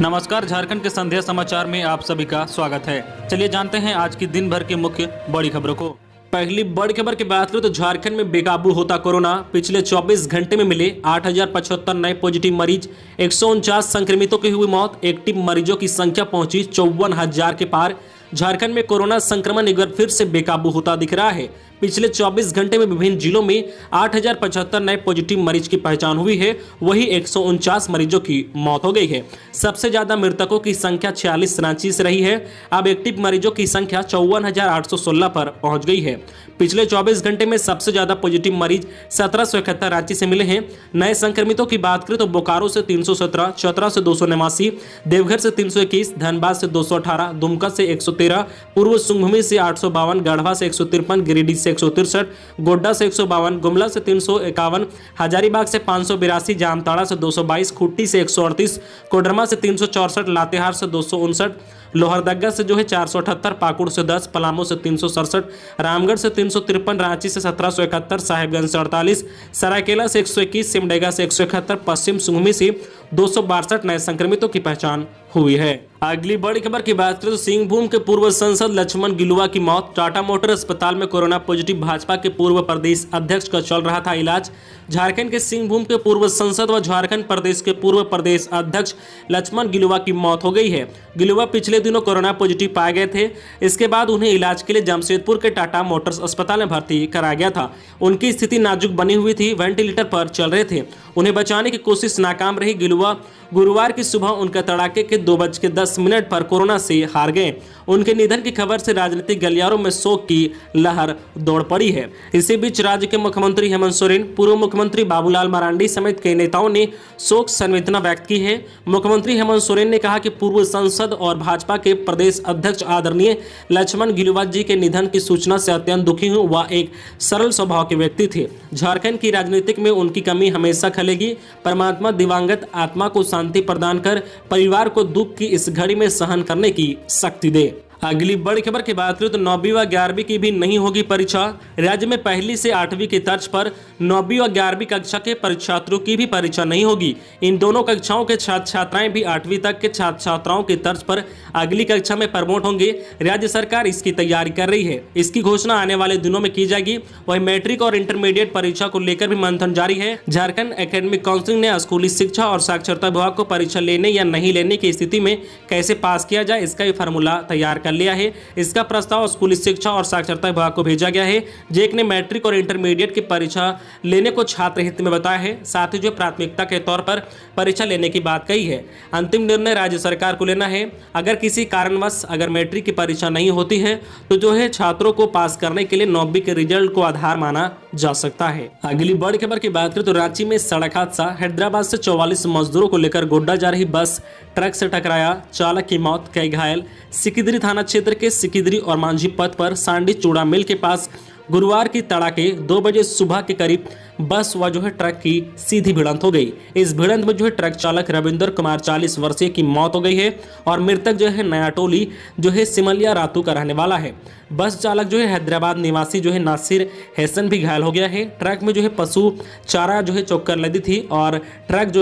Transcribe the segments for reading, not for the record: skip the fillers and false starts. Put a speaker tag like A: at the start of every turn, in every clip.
A: नमस्कार, झारखंड के संध्या समाचार में आप सभी का स्वागत है। चलिए जानते हैं आज की दिन भर की मुख्य बड़ी खबरों को। पहली बड़ी खबर की बात करें तो झारखंड में बेकाबू होता कोरोना। पिछले 24 घंटे में मिले 8,075 नए पॉजिटिव मरीज, 149 संक्रमितों की हुई मौत, एक्टिव मरीजों की संख्या पहुंची 54,000 के पार। झारखंड में कोरोना संक्रमण एक बार फिर से बेकाबू होता दिख रहा है। पिछले 24 घंटे में विभिन्न जिलों में 8,075 नए पॉजिटिव मरीज की पहचान हुई है, वहीं 149 मरीजों की मौत हो गई है। सबसे ज्यादा मृतकों की संख्या 46 रांची से रही है। अब एक्टिव मरीजों की संख्या 54,816 पर पहुंच गई है। पिछले 24 घंटे में सबसे ज्यादा पॉजिटिव मरीज 1771 रांची से मिले हैं। नए संक्रमितों की बात करें तो बोकारो से 317, चतरा से 289, देवघर से 321, धनबाद से 218, दुमका से 113, पूर्व सिंहभूम से 852, गढ़वा से 153, गिरिडीह से 163, गोड्डा से 152, गुमला से 351, हजारीबाग से 582, जामताड़ा से 222, खूंटी से 138, कोडरमा से 364, लातेहार से 259, लोहरदगा से 478, पाकुड़ से 10, पलामू से 367, रामगढ़ से 353, रांची से 1771, साहेबगंज से 48, सरायकेला से 121, सिमडेगा से 171, पश्चिम सिंहभूम से 262 नए संक्रमितों की पहचान हुई है। अगली बड़ी खबर की बात करें तो सिंहभूम के पूर्व सांसद लक्ष्मण गिलुआ की मौत। टाटा मोटर अस्पताल में कोरोना पॉजिटिव भाजपा के पूर्व प्रदेश अध्यक्ष का चल रहा था इलाज। झारखंड के सिंहभूम के पूर्व सांसद व झारखंड प्रदेश के पूर्व प्रदेश अध्यक्ष लक्ष्मण गिलुआ की मौत हो गई है। गिलुआ पिछले दिनों कोरोना पॉजिटिव पाए गए थे। इसके बाद उन्हें इलाज के लिए जमशेदपुर के टाटा मोटर्स अस्पताल में भर्ती कराया गया था। उनकी स्थिति नाजुक बनी हुई थी, वेंटिलेटर पर चल रहे थे। उन्हें बचाने की कोशिश नाकाम रही। गिलुआ गुरुवार की सुबह उनके तड़ाके के 2:10 पर कोरोना से हार गए। उनके निधन की खबर से राजनीतिक गलियारों में शोक की लहर दौड़ पड़ी है। इसी बीच राज्य के मुख्यमंत्री हेमंत सोरेन, पूर्व मुख्यमंत्री बाबूलाल मरांडी समेत कई नेताओं ने शोक संवेदना व्यक्त की है। मुख्यमंत्री हेमंत सोरेन ने कहा कि पूर्व सांसद और भाजपा के प्रदेश अध्यक्ष आदरणीय लक्ष्मण गिलुआ जी के निधन की सूचना से अत्यंत दुखी हूँ। वह एक सरल स्वभाव के व्यक्ति थे। झारखंड की राजनीतिक में उनकी कमी हमेशा खलेगी। परमात्मा दिवंगत आत्मा को शांति प्रदान कर परिवार को दुख की इस घड़ी में सहन करने की शक्ति दे। अगली बड़ी खबर की बात करें तो 9वीं व 11वीं की भी नहीं होगी परीक्षा। राज्य में पहली से 8वीं की तर्ज पर 9वीं व 11वीं कक्षा के परीक्षार्थियों की भी परीक्षा नहीं होगी। इन दोनों कक्षाओं के छात्र छात्राएं भी 8वीं तक के छात्र छात्राओं की तर्ज पर अगली कक्षा में प्रमोट होंगे। राज्य सरकार इसकी तैयारी कर रही है। इसकी घोषणा आने वाले दिनों में की जाएगी। वही मैट्रिक और इंटरमीडिएट परीक्षा को लेकर भी मंथन जारी है। झारखंड एकेडमिक काउंसिल ने स्कूली शिक्षा और साक्षरता विभाग को परीक्षा लेने या नहीं लेने की स्थिति में कैसे पास किया जाए, इसका भी फार्मूला तैयार कर लिया है। इसका प्रस्ताव स्कूली शिक्षा और साक्षरता विभाग को भेजा गया है। जेक ने मैट्रिक और इंटरमीडिएट की परीक्षा लेने को छात्र हित में बताया है। साथ ही प्राथमिकता के तौर पर परीक्षा लेने की बात कही है। अंतिम निर्णय राज्य सरकार को लेना है। अगर किसी कारणवश अगर मैट्रिक की परीक्षा नहीं होती है तो छात्रों को पास करने के लिए 9वीं के रिजल्ट को आधार माना जा सकता है। अगली बड़ी खबर की बात करें तो रांची में सड़क हादसा। हैदराबाद से 44 मजदूरों को लेकर गोड्डा जा रही बस ट्रक से टकराया, चालक की मौत, कई घायल। सिकिदरी थाना क्षेत्र के सिकिदरी और मांझी पथ पर सांडी चूड़ा मिल के पास गुरुवार की तड़ाके 2 बजे सुबह के करीब बस व ट्रक की सीधी भिड़ंत हो गई। इस भिड़ंत में ट्रक चालक रविंदर कुमार 40 वर्षीय की मौत हो गई है और मृतक नया टोली सिमलिया रातू का रहने वाला है। बस चालक हैदराबाद निवासी नासिर हसन भी घायल हो गया है। ट्रक में पशु चारा चौकर लदी थी और ट्रक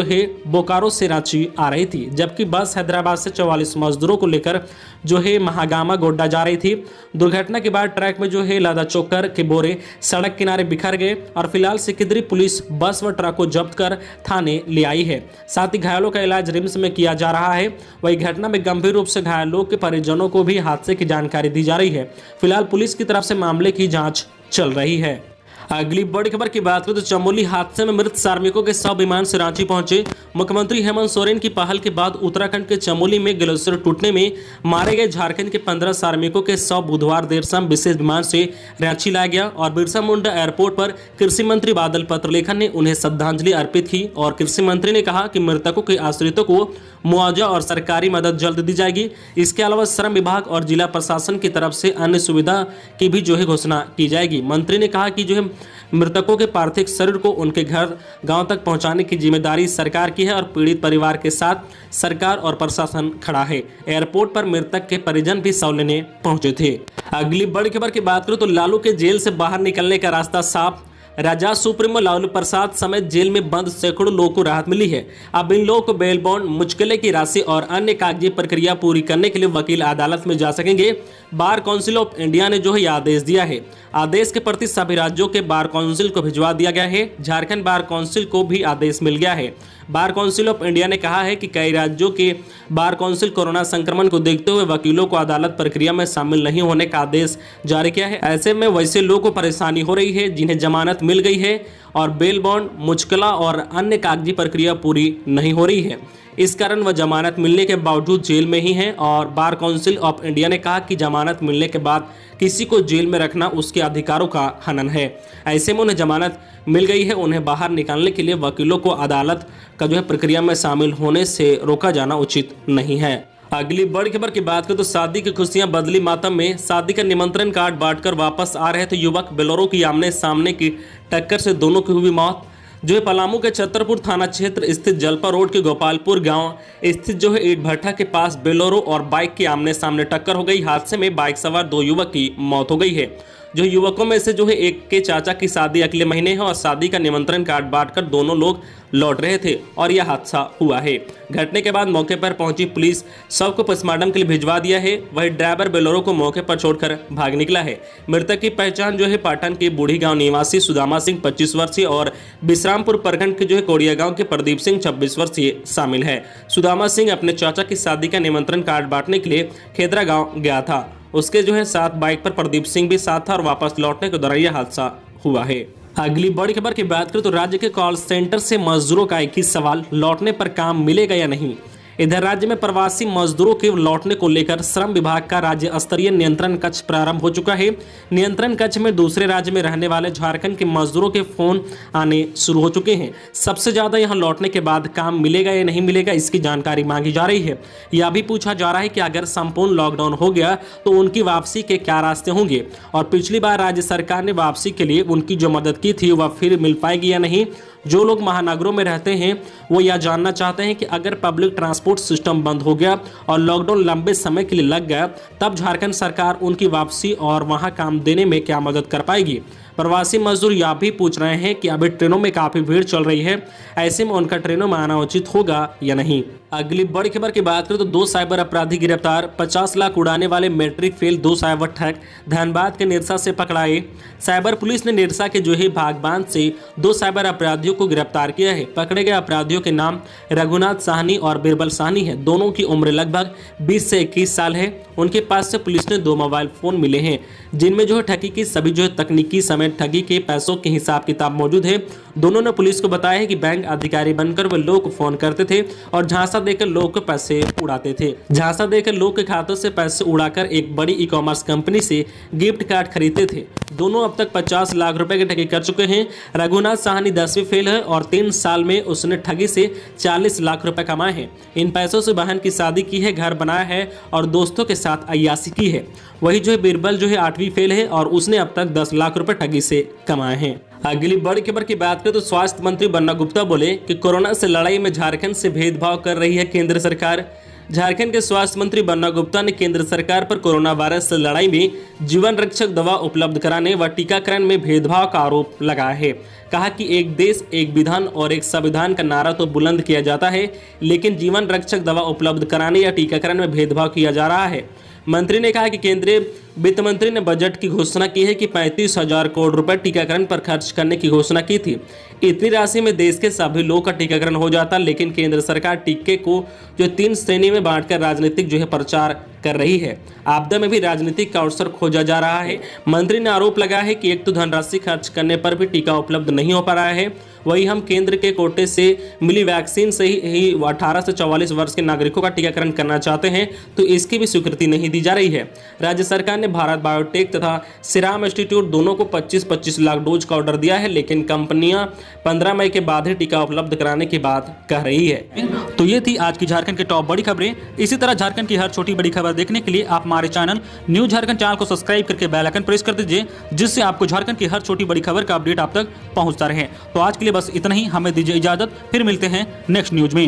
A: बोकारो से रांची आ रही थी, जबकि बस हैदराबाद से 44 मजदूरों को लेकर महागामा गोड्डा जा रही थी। दुर्घटना के बाद ट्रक में लदा चौकर के बोरे सड़क किनारे बिखर गए और फिलहाल सिकिदरी पुलिस बस व ट्रक को जब्त कर थाने ले आई है। साथ ही घायलों का इलाज रिम्स में किया जा रहा है। वही घटना में गंभीर रूप से घायल लोग के परिजनों को भी हादसे की जानकारी दी जा रही है। फिलहाल पुलिस की तरफ से मामले की जांच चल रही है। अगली बड़ी खबर की बात करें तो चमोली हादसे में मृत श्रमिकों के शव विमान से रांची पहुंचे। मुख्यमंत्री हेमंत सोरेन की पहल के बाद उत्तराखंड के चमोली में ग्लेशियर टूटने में मारे गए झारखंड के 15 श्रमिकों के शव बुधवार देर शाम विशेष विमान से रांची लाया गया और बिरसा मुंडा एयरपोर्ट पर कृषि मंत्री बादल पत्रलेखन ने उन्हें श्रद्धांजलि अर्पित की और कृषि मंत्री ने कहा कि मृतकों के आश्रितों को मुआवजा और सरकारी मदद जल्द दी जाएगी। इसके अलावा श्रम विभाग और जिला प्रशासन की तरफ से अन्य सुविधा की भी घोषणा की जाएगी। मंत्री ने कहा कि मृतकों के पार्थिव शरीर को उनके घर गांव तक पहुंचाने की जिम्मेदारी सरकार की है और पीड़ित परिवार के साथ सरकार और प्रशासन खड़ा है। एयरपोर्ट पर मृतक के परिजन भी शव लेने पहुंचे थे। अगली बड़ी खबर की बात करूं तो लालू के जेल से बाहर निकलने का रास्ता साफ। राजा सुप्रीमो लालू प्रसाद समेत जेल में बंद सैकड़ों लोगों को राहत मिली है। अब इन लोगों को बेल बॉन्ड, मुचकले की राशि और अन्य कागजी प्रक्रिया पूरी करने के लिए वकील अदालत में जा सकेंगे। बार काउंसिल ऑफ इंडिया ने जो है आदेश दिया है। आदेश के प्रति सभी राज्यों के बार काउंसिल को भिजवा दिया गया है। झारखंड बार काउंसिल को भी आदेश मिल गया है। बार काउंसिल ऑफ इंडिया ने कहा है कि कई राज्यों के बार काउंसिल कोरोना संक्रमण को देखते हुए वकीलों को अदालत प्रक्रिया में शामिल नहीं होने का आदेश जारी किया है। ऐसे में वैसे लोगों को परेशानी हो रही है जिन्हें जमानत मिल गई है और बेल बॉन्ड, मुचकला और अन्य कागजी प्रक्रिया पूरी नहीं हो रही है। इस कारण वह जमानत मिलने के बावजूद जेल में ही हैं और बार काउंसिल ऑफ इंडिया ने कहा कि जमानत मिलने के बाद किसी को जेल में रखना उसके अधिकारों का हनन है। ऐसे में उन्हें जमानत मिल गई है, उन्हें बाहर निकालने के लिए वकीलों को अदालत का जो है प्रक्रिया में शामिल होने से रोका जाना उचित नहीं है। अगली बड़ी खबर की बात करें तो शादी की खुशियां बदली मातम में। शादी का निमंत्रण कार्ड बांटकर वापस आ रहे थे युवक, बेलोरो की आमने सामने की टक्कर से दोनों की हुई मौत। जो है पलामू के छतरपुर थाना क्षेत्र स्थित जलपा रोड के गोपालपुर गांव स्थित जो है ईट भट्टा के पास बेलोरो और बाइक की आमने सामने टक्कर हो गई। हादसे में बाइक सवार 2 युवक की मौत हो गई है। जो युवकों में से जो है एक के चाचा की शादी अगले महीने है और शादी का निमंत्रण कार्ड बांटकर दोनों लोग लौट रहे थे और यह हादसा हुआ है। घटने के बाद मौके पर पहुंची पुलिस शव को पोस्टमार्टम के लिए भिजवा दिया है। वही ड्राइवर बेलोरो को मौके पर छोड़कर भाग निकला है। मृतक की पहचान जो है पाटन के बूढ़ी गांव निवासी सुदामा सिंह 25 वर्षीय और विश्रामपुर प्रखंड के जो है कोड़िया गांव के प्रदीप सिंह 26 वर्षीय शामिल है। सुदामा सिंह अपने चाचा की शादी का निमंत्रण कार्ड बांटने के लिए खेदरा गाँव गया था। उसके जो है साथ बाइक पर प्रदीप सिंह भी साथ था और वापस लौटने के दौरान यह हादसा हुआ है। अगली बड़ी खबर की बात करें तो राज्य के कॉल सेंटर से मजदूरों का एक ही सवाल, लौटने पर काम मिलेगा या नहीं। इधर राज्य में प्रवासी मजदूरों के लौटने को लेकर श्रम विभाग का राज्य स्तरीय नियंत्रण कक्ष प्रारंभ हो चुका है। नियंत्रण कक्ष में दूसरे राज्य में रहने वाले झारखंड के मजदूरों के फोन आने शुरू हो चुके हैं। सबसे ज्यादा यहां लौटने के बाद काम मिलेगा या नहीं मिलेगा इसकी जानकारी मांगी जा रही है। यह भी पूछा जा रहा है कि अगर संपूर्ण लॉकडाउन हो गया तो उनकी वापसी के क्या रास्ते होंगे और पिछली बार राज्य सरकार ने वापसी के लिए उनकी जो मदद की थी वह फिर मिल पाएगी या नहीं। जो लोग महानगरों में रहते हैं वो यह जानना चाहते हैं कि अगर पब्लिक ट्रांसपोर्ट सिस्टम बंद हो गया और लॉकडाउन लंबे समय के लिए लग गया तब झारखंड सरकार उनकी वापसी और वहां काम देने में क्या मदद कर पाएगी। प्रवासी मजदूर यह भी पूछ रहे हैं कि अभी ट्रेनों में काफी भीड़ चल रही है, ऐसे में उनका ट्रेनों में आना उचित होगा या नहीं। अगली बड़ी खबर की बात करें तो 2 साइबर अपराधी गिरफ्तार। 50 लाख उड़ाने वाले मैट्रिक फेल 2 साइबर ठग धनबाद के निरसा से पकड़ाए। साइबर पुलिस ने निरसा के जो है भागबांध से 2 साइबर अपराधियों को गिरफ्तार किया है। पकड़े गए अपराधियों के नाम रघुनाथ साहनी और बिरबल साहनी है। दोनों की उम्र लगभग 20 से 21 साल है। उनके पास से पुलिस ने 2 मोबाइल फोन मिले हैं जिनमें जो है ठगी की सभी जो है तकनीकी समेत ठगी के पैसों के हिसाब किताब मौजूद है। दोनों ने पुलिस को बताया है कि बैंक अधिकारी बनकर वे लोग को फोन करते थे और झांसा देकर लोग के पैसे उड़ाते थे। झांसा देकर लोग के खातों से पैसे उड़ाकर एक बड़ी ई कॉमर्स कंपनी से गिफ्ट कार्ड खरीदते थे। दोनों अब तक 50 लाख रुपए की ठगी कर चुके हैं। रघुनाथ साहनी 10वीं फेल है और 3 साल में उसने ठगी से 40 लाख रुपए कमाए हैं। इन पैसों से बहन की शादी की है, घर बनाया है और दोस्तों के साथ अय्यासी की है। वही जो है बिरबल जो है 8वीं फेल है और उसने अब तक 10 लाख रुपए ठगी से कमाए हैं। अगली बड़ी खबर की बात करें तो स्वास्थ्य मंत्री बन्ना गुप्ता बोले कि कोरोना से लड़ाई में झारखंड से भेदभाव कर रही है केंद्र सरकार। झारखंड के स्वास्थ्य मंत्री बन्ना गुप्ता ने केंद्र सरकार पर कोरोना वायरस से लड़ाई में जीवन रक्षक दवा उपलब्ध कराने व टीकाकरण में भेदभाव का आरोप लगाया है। कहा कि एक देश, एक विधान और एक संविधान का नारा तो बुलंद किया जाता है, लेकिन जीवन रक्षक दवा उपलब्ध कराने या टीकाकरण में भेदभाव किया जा रहा है। मंत्री ने कहा कि केंद्रीय वित्त मंत्री ने बजट की घोषणा की है कि 35,000 करोड़ रुपए टीकाकरण पर खर्च करने की घोषणा की थी। इतनी राशि में देश के सभी लोगों का टीकाकरण हो जाता, लेकिन केंद्र सरकार टीके को जो 3 श्रेणी में बांटकर राजनीतिक जो है प्रचार कर रही है। आपदा में भी राजनीतिक का अवसर खोजा जा रहा है। मंत्री ने आरोप लगाया है कि एक तो धनराशि खर्च करने पर भी टीका उपलब्ध नहीं हो पा रहा है, वही हम केंद्र के कोटे से मिली वैक्सीन से ही 18 से 44 वर्ष के नागरिकों का टीकाकरण करना चाहते हैं, तो इसकी भी स्वीकृति नहीं दी जा रही है। राज्य सरकार ने भारत बायोटेक तथा सीरम इंस्टीट्यूट दोनों को 25-25 लाख डोज का ऑर्डर दिया है, लेकिन कंपनियां 15 मई के बाद ही टीका उपलब्ध कराने की बात कह रही है।
B: तो ये थी आज की झारखंड की टॉप बड़ी खबरें। इसी तरह झारखंड की हर छोटी बड़ी खबर देखने के लिए आप हमारे चैनल न्यूज झारखंड चैनल को सब्सक्राइब करके बेल आइकन प्रेस कर दीजिए, जिससे आपको झारखंड की हर छोटी बड़ी खबर का अपडेट आप तक पहुंचता रहे। तो आज के लिए बस इतना ही, हमें दीजिए इजाजत, फिर मिलते हैं नेक्स्ट न्यूज में।